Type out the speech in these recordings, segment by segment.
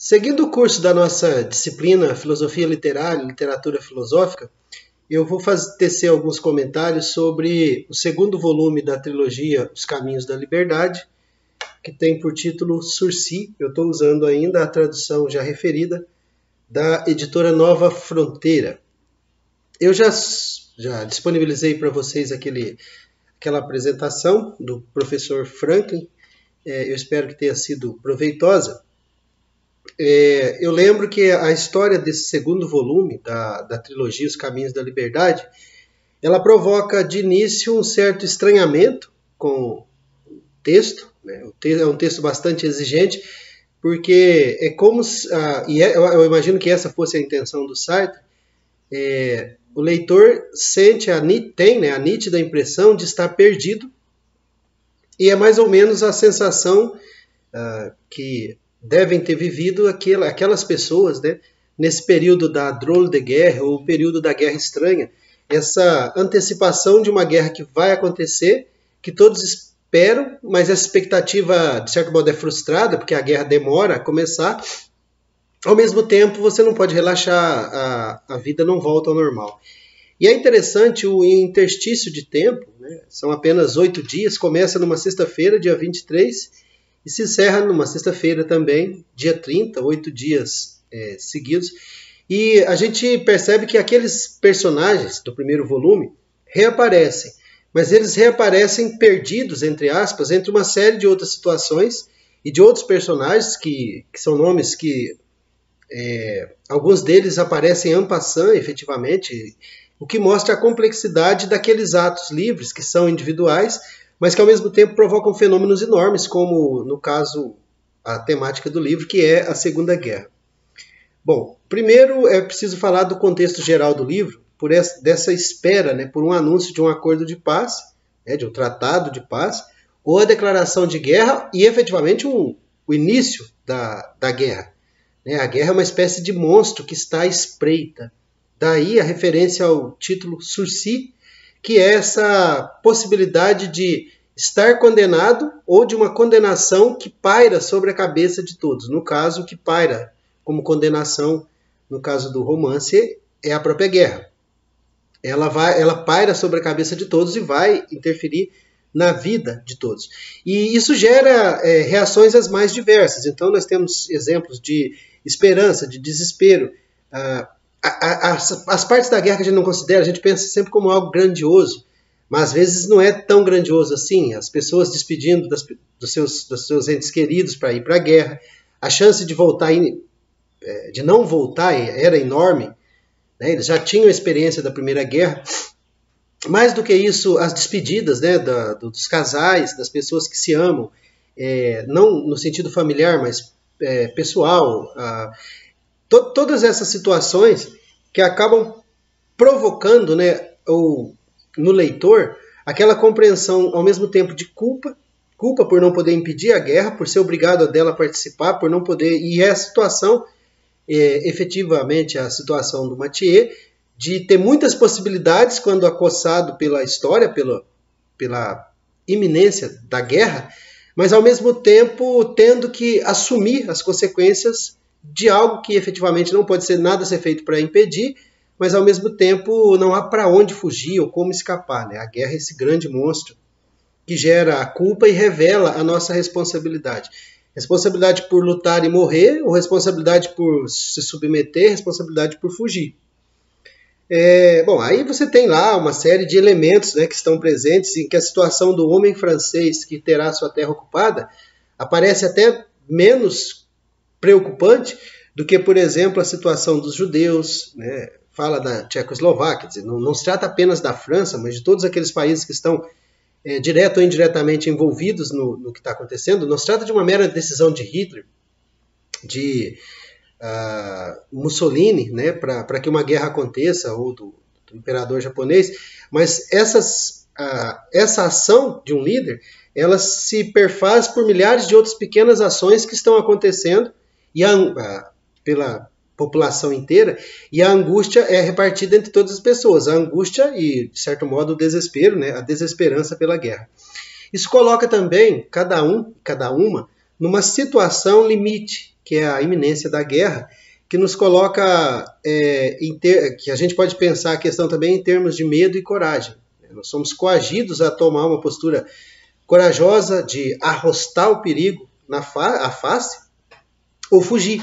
Seguindo o curso da nossa disciplina Filosofia Literária e Literatura Filosófica, eu vou tecer alguns comentários sobre o segundo volume da trilogia Os Caminhos da Liberdade, que tem por título Sursi. Eu estou usando ainda a tradução já referida da editora Nova Fronteira. Eu já disponibilizei para vocês aquela apresentação do professor Franklin. Eu espero que tenha sido proveitosa. Eu lembro que a história desse segundo volume da trilogia Os Caminhos da Liberdade, ela provoca de início um certo estranhamento com o texto, né? É um texto bastante exigente, porque é como eu imagino que essa fosse a intenção do Sartre. O leitor tem a nítida impressão de estar perdido, e é mais ou menos a sensação que devem ter vivido aquelas pessoas, né, nesse período da drôle de guerre, ou período da Guerra Estranha, essa antecipação de uma guerra que vai acontecer, que todos esperam, mas essa expectativa, de certo modo, é frustrada, porque a guerra demora a começar. Ao mesmo tempo, você não pode relaxar, a vida não volta ao normal. E é interessante o interstício de tempo, né? São apenas 8 dias, começa numa sexta-feira, dia 23, e se encerra numa sexta-feira também, dia 30, 8 dias seguidos. E a gente percebe que aqueles personagens do primeiro volume reaparecem, mas eles reaparecem perdidos, entre aspas, entre uma série de outras situações e de outros personagens que são nomes que alguns deles aparecem en passant, efetivamente, o que mostra a complexidade daqueles atos livres, que são individuais, mas que ao mesmo tempo provocam fenômenos enormes, como no caso a temática do livro, que é a Segunda Guerra. Bom, primeiro é preciso falar do contexto geral do livro, dessa espera, né, por um anúncio de um acordo de paz, de um tratado de paz, ou a declaração de guerra e efetivamente o início da guerra. A guerra é uma espécie de monstro que está à espreita. Daí a referência ao título Sursi, que é essa possibilidade de estar condenado ou de uma condenação que paira sobre a cabeça de todos. No caso, o que paira como condenação, no caso do romance, é a própria guerra. Ela paira sobre a cabeça de todos e vai interferir na vida de todos. E isso gera reações as mais diversas. Então nós temos exemplos de esperança, de desespero. As partes da guerra que a gente não considera, a gente pensa sempre como algo grandioso, mas às vezes não é tão grandioso assim. As pessoas despedindo dos seus entes queridos para ir para a guerra, a chance de de não voltar era enorme, né? Eles já tinham a experiência da Primeira Guerra. Mais do que isso, as despedidas, né, dos casais, das pessoas que se amam, não no sentido familiar, mas pessoal, todas essas situações que acabam provocando, né, no leitor aquela compreensão ao mesmo tempo de culpa por não poder impedir a guerra, por ser obrigado a dela participar, por não poder, e é a situação, efetivamente a situação do Mathieu, de ter muitas possibilidades quando acossado pela história, pela iminência da guerra, mas ao mesmo tempo tendo que assumir as consequências de algo que efetivamente não pode ser feito para impedir, mas ao mesmo tempo não há para onde fugir ou como escapar, né? A guerra é esse grande monstro que gera a culpa e revela a nossa responsabilidade. Responsabilidade por lutar e morrer, ou responsabilidade por se submeter, responsabilidade por fugir. Bom, aí você tem lá uma série de elementos, né, que estão presentes em que a situação do homem francês que terá sua terra ocupada aparece até menos preocupante do que, por exemplo, a situação dos judeus, né? Fala da Tchecoslováquia, quer dizer, não se trata apenas da França, mas de todos aqueles países que estão direto ou indiretamente envolvidos no que está acontecendo. Não se trata de uma mera decisão de Hitler, de Mussolini, né, para que uma guerra aconteça, ou do imperador japonês, mas essa ação de um líder, ela se perfaz por milhares de outras pequenas ações que estão acontecendo pela população inteira, e a angústia é repartida entre todas as pessoas, a angústia e, de certo modo, o desespero, né, a desesperança pela guerra. Isso coloca também cada uma numa situação limite, que é a iminência da guerra, que nos coloca, que a gente pode pensar a questão também em termos de medo e coragem. Nós somos coagidos a tomar uma postura corajosa de arrostar o perigo à face ou fugir.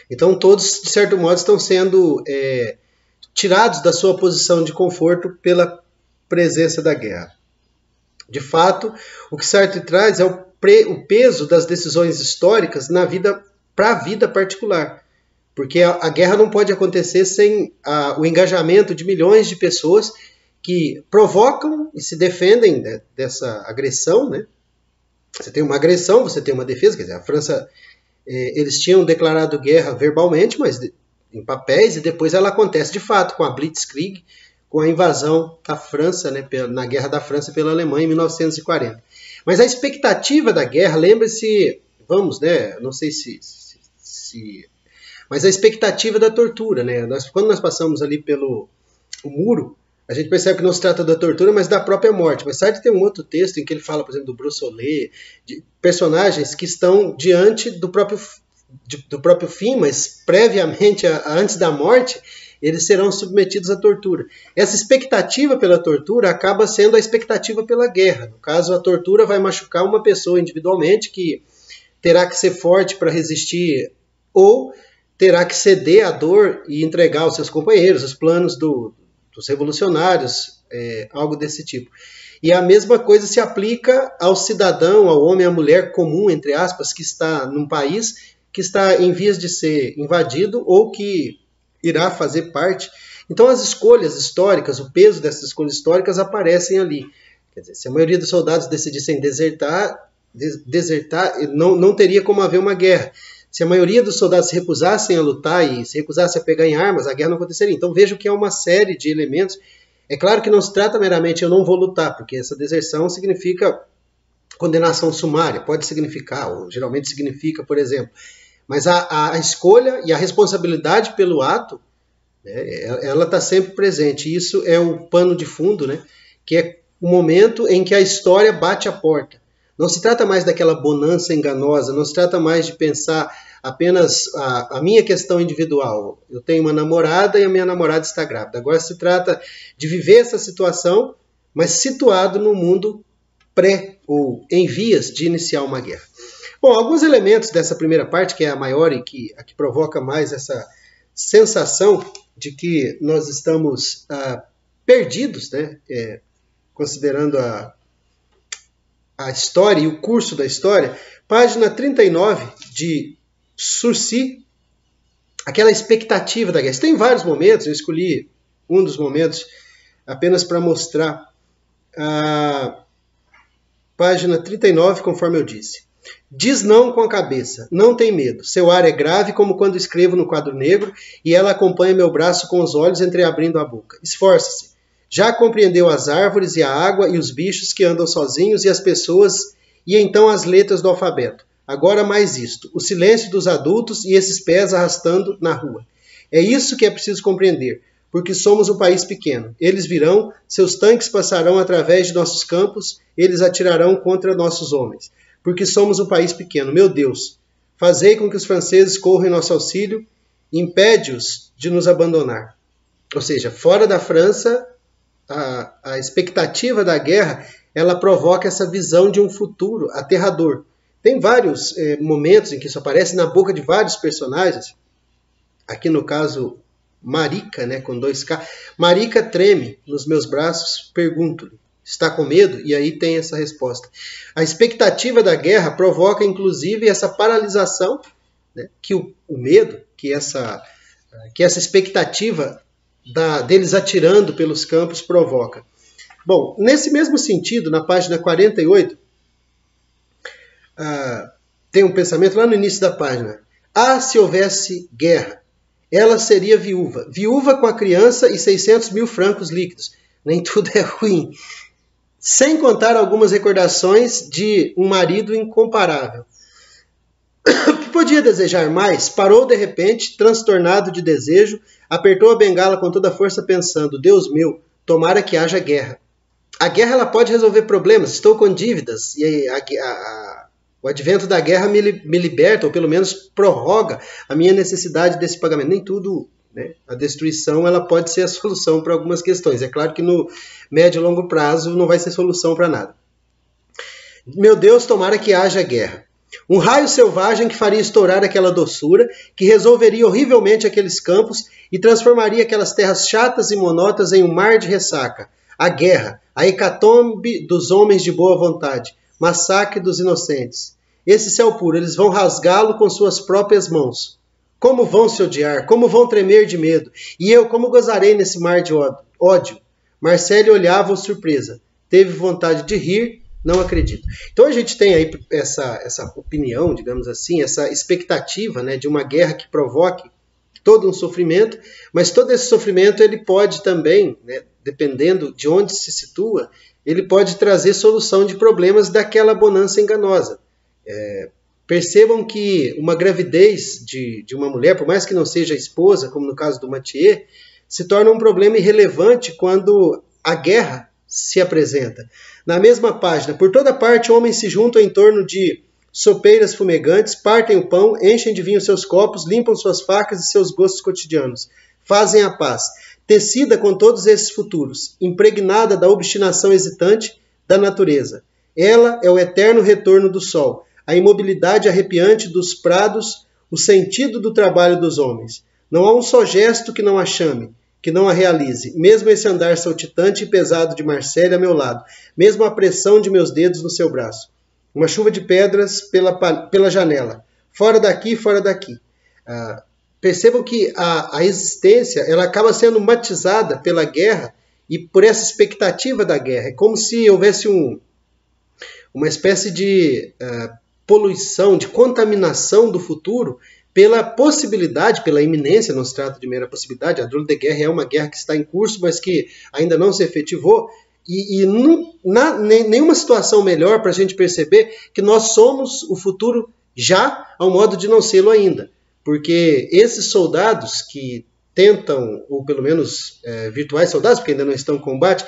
Então todos, de certo modo, estão sendo tirados da sua posição de conforto pela presença da guerra. De fato, o que Sartre traz é o peso das decisões históricas para a vida particular. Porque a guerra não pode acontecer sem o engajamento de milhões de pessoas que provocam e se defendem dessa agressão, né? Você tem uma agressão, você tem uma defesa. Quer dizer, a França, eles tinham declarado guerra verbalmente, mas em papéis, e depois ela acontece de fato com a Blitzkrieg, com a invasão da França, né, na Guerra da França pela Alemanha em 1940. Mas a expectativa da guerra, lembre-se, não sei mas a expectativa da tortura, né? Quando nós passamos ali pelo muro, a gente percebe que não se trata da tortura, mas da própria morte. Mas Sartre tem um outro texto em que ele fala, por exemplo, do Brossolet, de personagens que estão diante do próprio fim, mas previamente, antes da morte, eles serão submetidos à tortura. Essa expectativa pela tortura acaba sendo a expectativa pela guerra. No caso, a tortura vai machucar uma pessoa individualmente, que terá que ser forte para resistir, ou terá que ceder à dor e entregar aos seus companheiros os planos dos revolucionários, algo desse tipo. E a mesma coisa se aplica ao cidadão, ao homem, à mulher comum, entre aspas, que está num país que está em vias de ser invadido ou que irá fazer parte. Então as escolhas históricas, o peso dessas escolhas históricas aparecem ali. Quer dizer, se a maioria dos soldados decidissem desertar não teria como haver uma guerra. Se a maioria dos soldados se recusassem a lutar e se recusassem a pegar em armas, a guerra não aconteceria. Então vejo que é uma série de elementos. É claro que não se trata meramente eu não vou lutar, porque essa deserção significa condenação sumária, pode significar, ou geralmente significa, por exemplo. Mas a escolha e a responsabilidade pelo ato, né, ela está sempre presente. E isso é o pano de fundo, né, que é o momento em que a história bate a porta. Não se trata mais daquela bonança enganosa, não se trata mais de pensar apenas a minha questão individual. Eu tenho uma namorada e a minha namorada está grávida. Agora se trata de viver essa situação, mas situado no mundo ou em vias de iniciar uma guerra. Bom, alguns elementos dessa primeira parte, que é a maior e a que provoca mais essa sensação de que nós estamos perdidos, né? Considerando a história e o curso da história, página 39 de Sursi, aquela expectativa da guerra. Tem vários momentos, eu escolhi um dos momentos apenas para mostrar. A página 39, conforme eu disse. Diz não com a cabeça, não tem medo. Seu ar é grave como quando escrevo no quadro negro e ela acompanha meu braço com os olhos entreabrindo a boca. Esforça-se. Já compreendeu as árvores e a água e os bichos que andam sozinhos e as pessoas e então as letras do alfabeto. Agora mais isto, o silêncio dos adultos e esses pés arrastando na rua. É isso que é preciso compreender, porque somos um país pequeno. Eles virão, seus tanques passarão através de nossos campos, eles atirarão contra nossos homens. Porque somos um país pequeno. Meu Deus, fazei com que os franceses corram em nosso auxílio, impede-os de nos abandonar. Ou seja, fora da França, a expectativa da guerra, ela provoca essa visão de um futuro aterrador. Tem vários momentos em que isso aparece na boca de vários personagens. Aqui no caso, Marica, né, com 2K. Marica treme nos meus braços, pergunto-lhe, está com medo? E aí tem essa resposta. A expectativa da guerra provoca, inclusive, essa paralisação, né, que o medo, que essa expectativa deles atirando pelos campos provoca. Bom, nesse mesmo sentido, na página 48, tem um pensamento lá no início da página. Se houvesse guerra, ela seria viúva. Viúva com a criança e 600 mil francos líquidos. Nem tudo é ruim. Sem contar algumas recordações de um marido incomparável. O que podia desejar mais, parou de repente, transtornado de desejo, apertou a bengala com toda a força pensando, Deus meu, tomara que haja guerra. A guerra ela pode resolver problemas, estou com dívidas, e o O advento da guerra me liberta, ou pelo menos prorroga a minha necessidade desse pagamento. Nem tudo, né? A destruição ela pode ser a solução para algumas questões. É claro que no médio e longo prazo não vai ser solução para nada. Meu Deus, tomara que haja guerra. Um raio selvagem que faria estourar aquela doçura, que resolveria horrivelmente aqueles campos e transformaria aquelas terras chatas e monótonas em um mar de ressaca. A guerra, a hecatombe dos homens de boa vontade, massacre dos inocentes. Esse céu puro, eles vão rasgá-lo com suas próprias mãos. Como vão se odiar, como vão tremer de medo. E eu, como gozarei nesse mar de ódio? Marcele olhava surpresa. Teve vontade de rir, não acredito. Então a gente tem aí essa opinião, digamos assim, essa expectativa, né, de uma guerra que provoque todo um sofrimento, mas todo esse sofrimento ele pode também, né, dependendo de onde se situa, ele pode trazer solução de problemas daquela bonança enganosa. Percebam que uma gravidez de uma mulher, por mais que não seja esposa, como no caso do Mathieu, se torna um problema irrelevante quando a guerra se apresenta. Na mesma página, por toda parte, homens se juntam em torno de sopeiras fumegantes, partem o pão, enchem de vinho seus copos, limpam suas facas e seus gostos cotidianos. Fazem a paz, tecida com todos esses futuros, impregnada da obstinação hesitante da natureza. Ela é o eterno retorno do sol, a imobilidade arrepiante dos prados, o sentido do trabalho dos homens. Não há um só gesto que não a chame, que não a realize, mesmo esse andar saltitante e pesado de Marcele a meu lado, mesmo a pressão de meus dedos no seu braço. Uma chuva de pedras pela janela. Fora daqui, fora daqui. Percebam que a existência ela acaba sendo matizada pela guerra e por essa expectativa da guerra. É como se houvesse uma espécie de poluição, de contaminação do futuro pela possibilidade, pela iminência, não se trata de mera possibilidade, a drôle de guerra é uma guerra que está em curso, mas que ainda não se efetivou, e nenhuma situação melhor para a gente perceber que nós somos o futuro já, ao modo de não sê-lo ainda. Porque esses soldados que tentam, ou pelo menos virtuais soldados, porque ainda não estão em combate,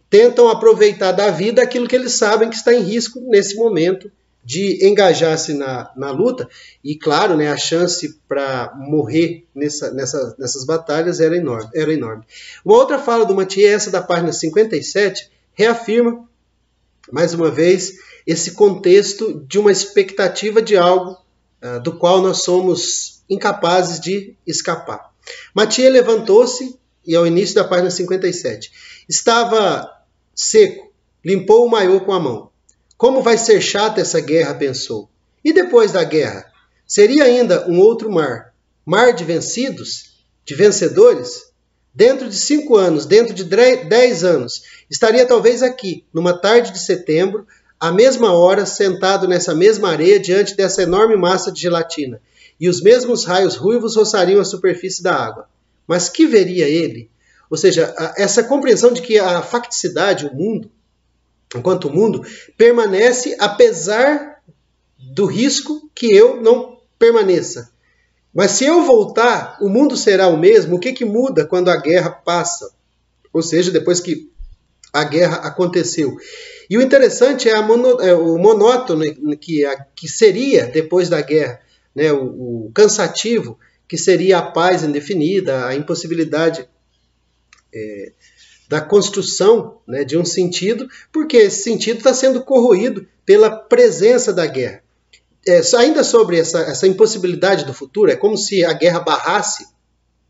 tentam aproveitar da vida aquilo que eles sabem que está em risco nesse momento de engajar-se na luta, e claro, né, a chance para morrer nessas batalhas era enorme. Uma outra fala do Mathieu, essa da página 57, reafirma, mais uma vez, esse contexto de uma expectativa de algo do qual nós somos incapazes de escapar. Mathieu levantou-se, e ao início da página 57, estava seco, limpou o maiô com a mão. Como vai ser chata essa guerra, pensou. E depois da guerra? Seria ainda um outro mar? Mar de vencidos? De vencedores? Dentro de 5 anos, dentro de 10 anos, estaria talvez aqui, numa tarde de setembro, à mesma hora, sentado nessa mesma areia, diante dessa enorme massa de gelatina, e os mesmos raios ruivos roçariam a superfície da água. Mas que veria ele? Ou seja, essa compreensão de que a facticidade, o mundo, enquanto o mundo, permanece apesar do risco que eu não permaneça. Mas se eu voltar, o mundo será o mesmo. O que muda quando a guerra passa? Ou seja, depois que a guerra aconteceu. E o interessante é o monótono que seria depois da guerra, né? O cansativo que seria a paz indefinida, a impossibilidade da construção, né, de um sentido, porque esse sentido está sendo corroído pela presença da guerra. Ainda sobre essa impossibilidade do futuro, é como se a guerra barrasse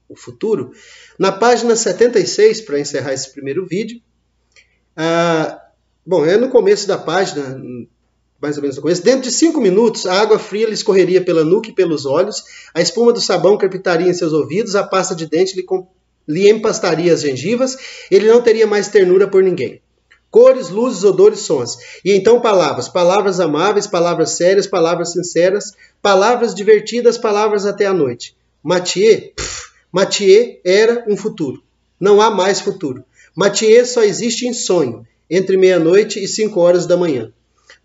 o futuro. Na página 76, para encerrar esse primeiro vídeo, é no começo da página, mais ou menos no começo, dentro de 5 minutos, a água fria lhe escorreria pela nuca e pelos olhos, a espuma do sabão crepitaria em seus ouvidos, a pasta de dente lhe empastaria as gengivas, ele não teria mais ternura por ninguém. Cores, luzes, odores, sons. E então palavras amáveis, palavras sérias, palavras sinceras, palavras divertidas, palavras até a noite. Mathieu era um futuro. Não há mais futuro. Mathieu só existe em sonho, entre meia-noite e 5 horas da manhã.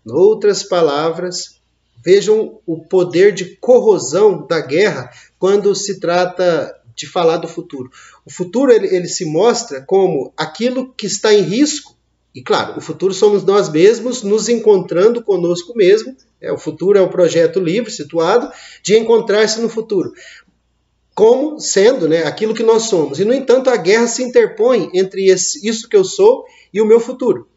Noutras palavras, vejam o poder de corrosão da guerra quando se trata de falar do futuro. O futuro ele se mostra como aquilo que está em risco E claro, o futuro somos nós mesmos nos encontrando conosco mesmo. O futuro é o projeto livre, situado, de encontrar-se no futuro. Como sendo, né, aquilo que nós somos. E, no entanto, a guerra se interpõe entre isso que eu sou e o meu futuro.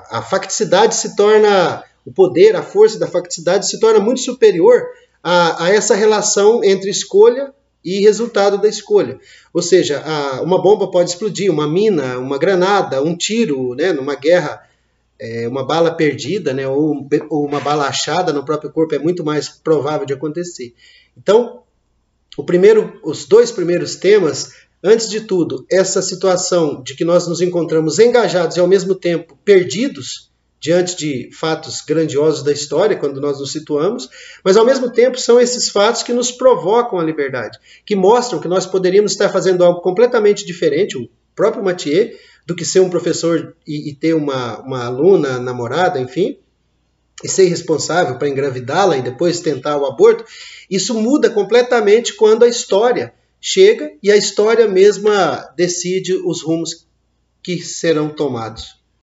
A facticidade se torna, o poder, a força da facticidade se torna muito superior a essa relação entre escolha e resultado da escolha. Ou seja, uma bomba pode explodir, uma mina, uma granada, um tiro, né, numa guerra, uma bala perdida, né, ou uma bala achada no próprio corpo é muito mais provável de acontecer. Então, os dois primeiros temas, antes de tudo, essa situação de que nós nos encontramos engajados e ao mesmo tempo perdidos diante de fatos grandiosos da história, quando nós nos situamos, mas ao mesmo tempo são esses fatos que nos provocam a liberdade, que mostram que nós poderíamos estar fazendo algo completamente diferente, o próprio Mathieu, do que ser um professor e ter uma aluna, namorada, enfim, e ser responsável para engravidá-la e depois tentar o aborto. Isso muda completamente quando a história chega e a história mesma decide os rumos que serão tomados.